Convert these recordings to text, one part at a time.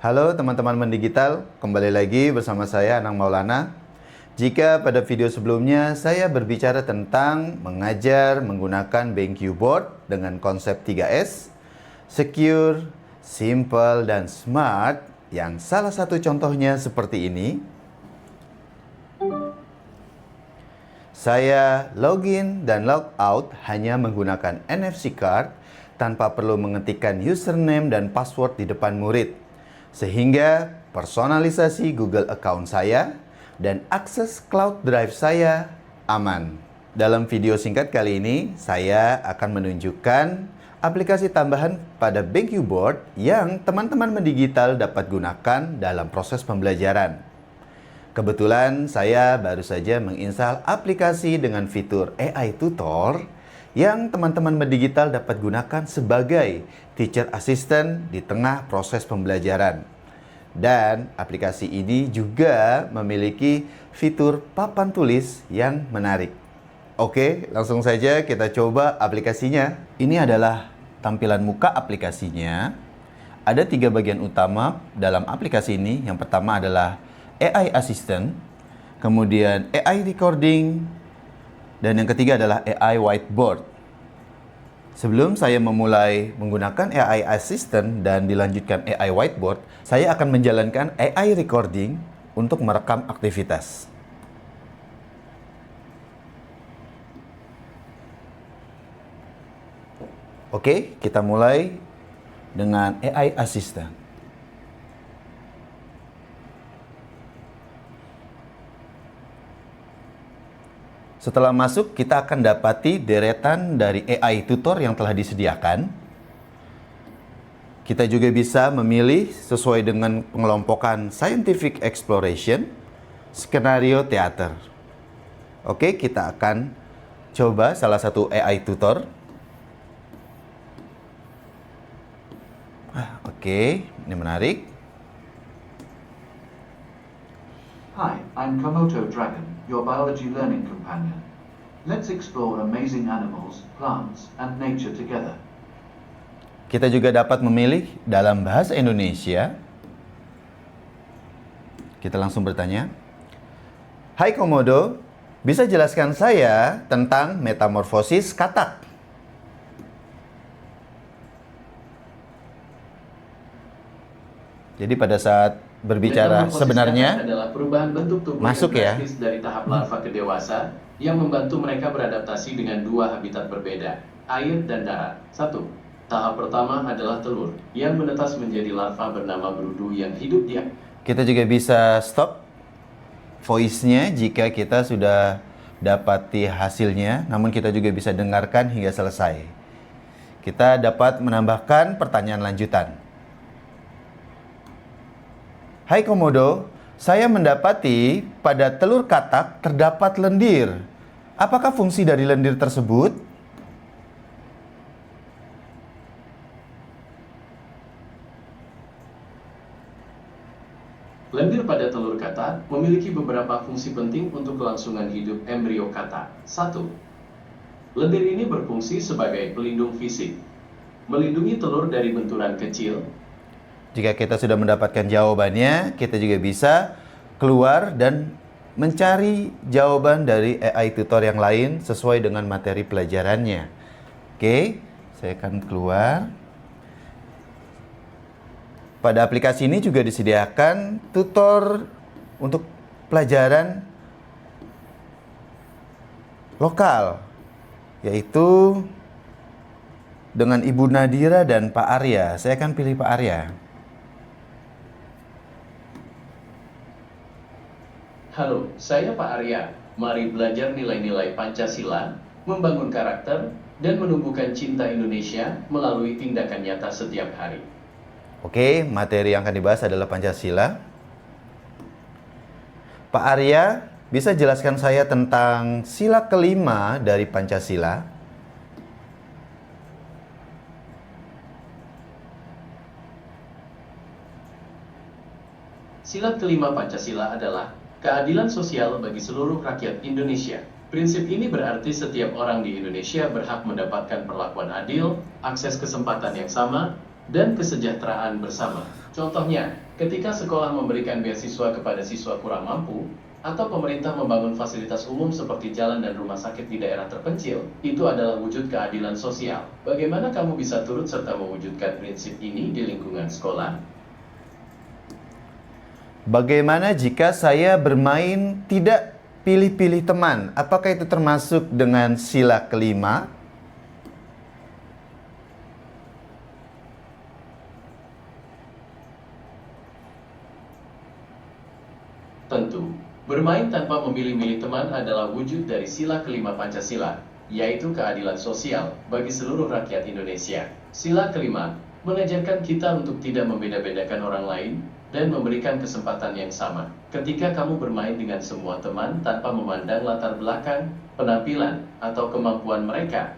Halo teman-teman Mendigital, kembali lagi bersama saya Anang Maulana. Jika pada video sebelumnya saya berbicara tentang mengajar menggunakan BenQ Board dengan konsep 3S, Secure, Simple, dan Smart, yang salah satu contohnya seperti ini. Saya login dan logout hanya menggunakan NFC card tanpa perlu mengetikkan username dan password di depan murid. Sehingga personalisasi Google account saya dan akses cloud drive saya aman. Dalam video singkat kali ini, saya akan menunjukkan aplikasi tambahan pada BenQ Board yang teman-teman Mendigital dapat gunakan dalam proses pembelajaran. Kebetulan saya baru saja menginstal aplikasi dengan fitur AI Tutor yang teman-teman Mendigital dapat gunakan sebagai teacher assistant di tengah proses pembelajaran. Dan aplikasi ini juga memiliki fitur papan tulis yang menarik. Oke, langsung saja kita coba aplikasinya. Ini adalah tampilan muka aplikasinya. Ada 3 bagian utama dalam aplikasi ini. Yang pertama adalah AI Assistant, kemudian AI Recording, dan yang ketiga adalah AI Whiteboard. Sebelum saya memulai menggunakan AI Assistant dan dilanjutkan AI Whiteboard, saya akan menjalankan AI Recording untuk merekam aktivitas. Oke, kita mulai dengan AI Assistant. Setelah masuk, kita akan dapati deretan dari AI tutor yang telah disediakan. Kita juga bisa memilih sesuai dengan pengelompokan Scientific Exploration, Skenario Theater. Oke, kita akan coba salah satu AI tutor. Oke, ini menarik. Hi, I'm Komodo Dragon, your biology learning companion. Let's explore amazing animals, plants, and nature together. Kita juga dapat memilih dalam bahasa Indonesia. Kita langsung bertanya. Hai Komodo, bisa jelaskan saya tentang metamorfosis katak? Jadi pada saat berbicara sebenarnya adalah perubahan bentuk tubuh masuk yang ya. drastis dari tahap larva ke dewasa yang membantu mereka beradaptasi dengan 2 habitat berbeda, air dan darat. 1. Tahap pertama adalah telur yang menetas menjadi larva bernama berudu yang hidup di. Kita juga bisa stop voice-nya jika kita sudah dapati hasilnya, namun kita juga bisa dengarkan hingga selesai. Kita dapat menambahkan pertanyaan lanjutan. Hai Komodo, saya mendapati pada telur katak terdapat lendir. Apakah fungsi dari lendir tersebut? Lendir pada telur katak memiliki beberapa fungsi penting untuk kelangsungan hidup embrio katak. 1. Lendir ini berfungsi sebagai pelindung fisik, melindungi telur dari benturan kecil. Jika kita sudah mendapatkan jawabannya, kita juga bisa keluar dan mencari jawaban dari AI tutor yang lain sesuai dengan materi pelajarannya. Oke, saya akan keluar. Pada aplikasi ini juga disediakan tutor untuk pelajaran lokal, yaitu dengan Ibu Nadira dan Pak Arya. Saya akan pilih Pak Arya. Halo, saya Pak Arya. Mari belajar nilai-nilai Pancasila, membangun karakter, dan menumbuhkan cinta Indonesia melalui tindakan nyata setiap hari. Oke, materi yang akan dibahas adalah Pancasila. Pak Arya, bisa jelaskan saya tentang sila kelima dari Pancasila? Sila kelima Pancasila adalah keadilan sosial bagi seluruh rakyat Indonesia. Prinsip ini berarti setiap orang di Indonesia berhak mendapatkan perlakuan adil, akses kesempatan yang sama, dan kesejahteraan bersama. Contohnya, Ketika sekolah memberikan beasiswa kepada siswa kurang mampu, atau pemerintah membangun fasilitas umum seperti jalan dan rumah sakit di daerah terpencil, itu adalah wujud keadilan sosial. Bagaimana kamu bisa turut serta mewujudkan prinsip ini di lingkungan sekolah? Bagaimana jika saya bermain tidak pilih-pilih teman? Apakah itu termasuk dengan sila kelima? Tentu, bermain tanpa memilih-milih teman adalah wujud dari sila kelima Pancasila, yaitu keadilan sosial bagi seluruh rakyat Indonesia. Sila kelima mengajarkan kita untuk tidak membeda-bedakan orang lain dan memberikan kesempatan yang sama. Ketika kamu bermain dengan semua teman tanpa memandang latar belakang, penampilan, atau kemampuan mereka,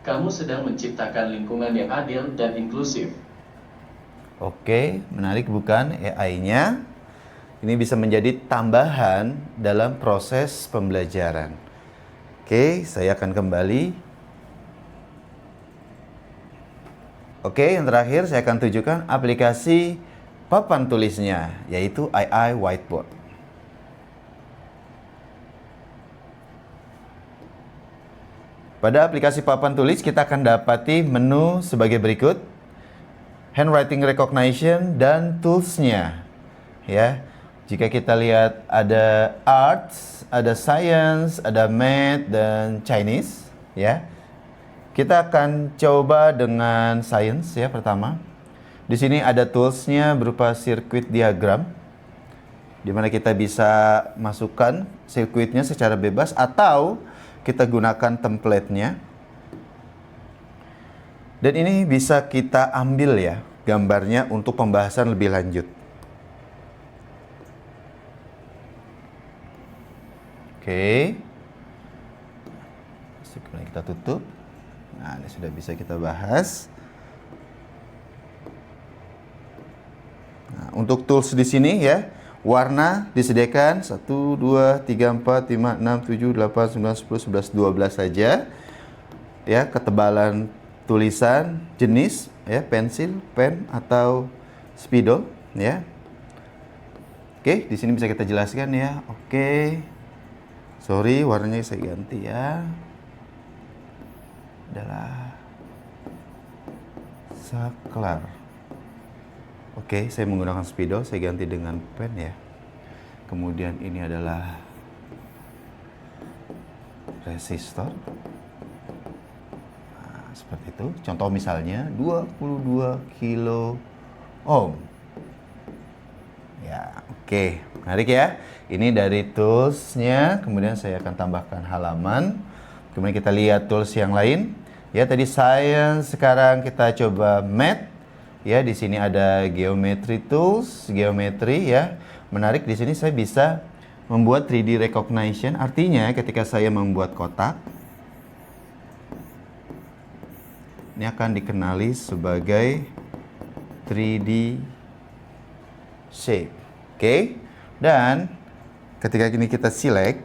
kamu sedang menciptakan lingkungan yang adil dan inklusif. Oke, menarik bukan AI-nya? Ini bisa menjadi tambahan dalam proses pembelajaran. Oke, saya akan kembali. Oke, yang terakhir saya akan tunjukkan aplikasi papan tulisnya, yaitu AI Whiteboard. Pada aplikasi papan tulis, kita akan dapati menu sebagai berikut. Handwriting recognition dan tools-nya. Ya. Jika kita lihat ada arts, ada science, ada math dan Chinese, ya. Kita akan coba dengan science ya pertama. Di sini ada tools-nya berupa circuit diagram, di mana kita bisa masukkan sirkuitnya secara bebas atau kita gunakan template-nya. Dan ini bisa kita ambil ya gambarnya untuk pembahasan lebih lanjut. Oke. Kemudian kita tutup. Nah, ini sudah bisa kita bahas. Nah, untuk tools di sini ya, warna disediakan 1, 2, 3, 4, 5, 6, 7, 8, 9, 10, 11, 12 saja. Ya, ketebalan tulisan, jenis ya, pensil, pen atau spidol ya. Oke, di sini bisa kita jelaskan ya. Oke. Sorry, warnanya saya ganti ya. Adalah saklar. Oke, saya menggunakan spidol, saya ganti dengan pen ya. Kemudian ini adalah resistor. Nah, seperti itu. Contoh misalnya 22 kilo ohm. Ya, oke. Menarik ya. Ini dari tools-nya. Kemudian saya akan tambahkan halaman. Kemudian kita lihat tools yang lain. Ya, tadi science, sekarang kita coba math. Ya, di sini ada geometry tools, geometry ya. Menarik, di sini saya bisa membuat 3D recognition. Artinya ketika saya membuat kotak, ini akan dikenali sebagai 3D shape. Oke. Dan ketika ini kita select,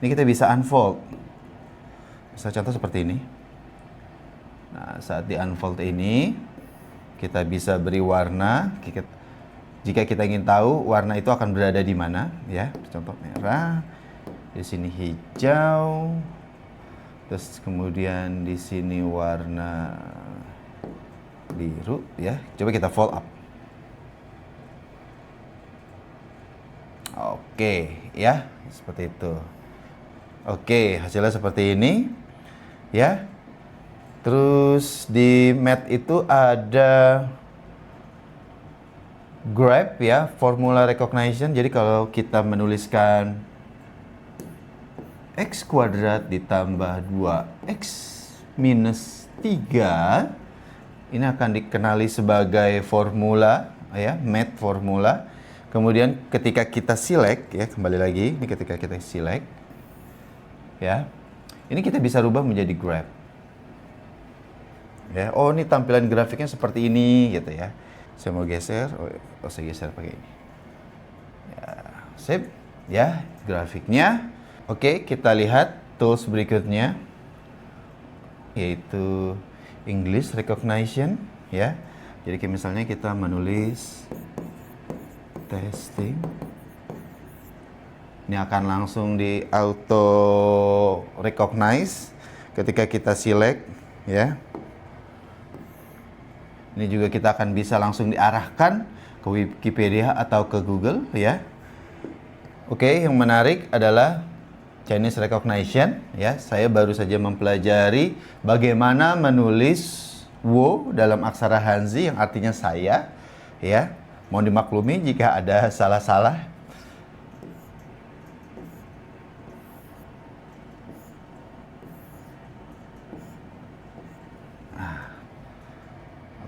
ini kita bisa unfold. Bisa contoh seperti ini. Nah, saat di unfold ini, kita bisa beri warna. Jika kita ingin tahu warna itu akan berada di mana, ya. Contoh merah, di sini hijau, terus kemudian di sini warna biru, ya. Coba kita fold up. Oke, ya, seperti itu. Oke, hasilnya seperti ini, ya. Terus di math itu ada graph ya, formula recognition. Jadi kalau kita menuliskan x kuadrat ditambah 2x minus 3, ini akan dikenali sebagai formula ya, math formula. Kemudian ketika kita select ya, kembali lagi, ini ketika kita select ya, ini kita bisa rubah menjadi graph. Ya, oh ini tampilan grafiknya seperti ini gitu ya. Saya mau geser, saya geser pakai ini. Ya, sip ya grafiknya. Oke, kita lihat tools berikutnya, yaitu English recognition ya. Jadi kayak misalnya kita menulis testing, ini akan langsung di auto recognize ketika kita select ya. Ini juga kita akan bisa langsung diarahkan ke Wikipedia atau ke Google ya. Oke, yang menarik adalah Chinese recognition ya. Saya baru saja mempelajari bagaimana menulis wo dalam aksara Hanzi yang artinya saya ya. Mohon dimaklumi jika ada salah-salah.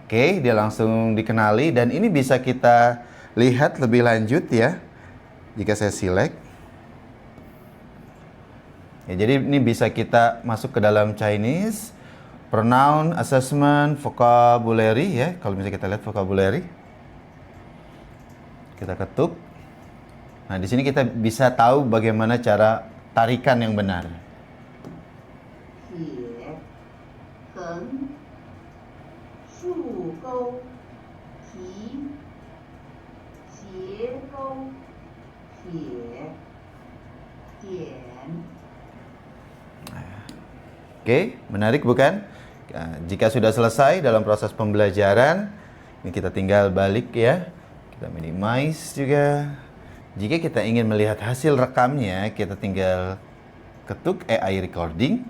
Oke, dia langsung dikenali dan ini bisa kita lihat lebih lanjut ya. Jika saya select. Ya, jadi ini bisa kita masuk ke dalam Chinese, pronoun, assessment, vocabulary ya. Kalau misalnya kita lihat vocabulary. Kita ketuk. Nah, di sini kita bisa tahu bagaimana cara tarikan yang benar. 铁、横、竖钩、提、斜钩、撇、点。 Oke, menarik bukan? Nah, jika sudah selesai dalam proses pembelajaran, ini kita tinggal balik ya. Kita minimize juga. Jika kita ingin melihat hasil rekamnya, kita tinggal ketuk AI recording.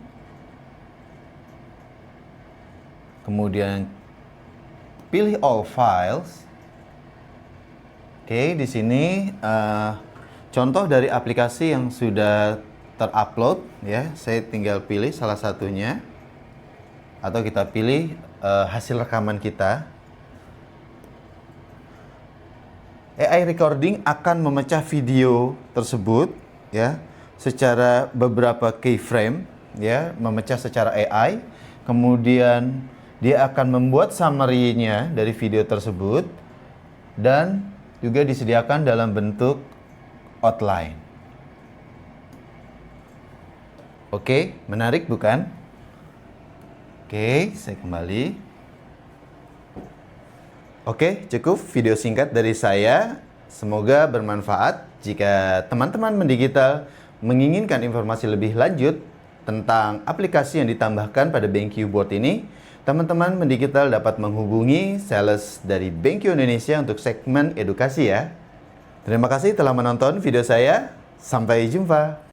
Kemudian pilih all files. Oke, di sini contoh dari aplikasi yang sudah terupload ya. Saya tinggal pilih salah satunya atau kita pilih hasil rekaman kita. AI recording akan memecah video tersebut ya secara beberapa keyframe ya, memecah secara AI. Kemudian dia akan membuat summary-nya dari video tersebut dan juga disediakan dalam bentuk outline. Oke, menarik bukan? Oke, saya kembali. Oke, cukup video singkat dari saya. Semoga bermanfaat. Jika teman-teman mendigital menginginkan informasi lebih lanjut tentang aplikasi yang ditambahkan pada BenQ Board ini, teman-teman mendigital dapat menghubungi sales dari BenQ Indonesia untuk segmen edukasi ya. Terima kasih telah menonton video saya. Sampai jumpa.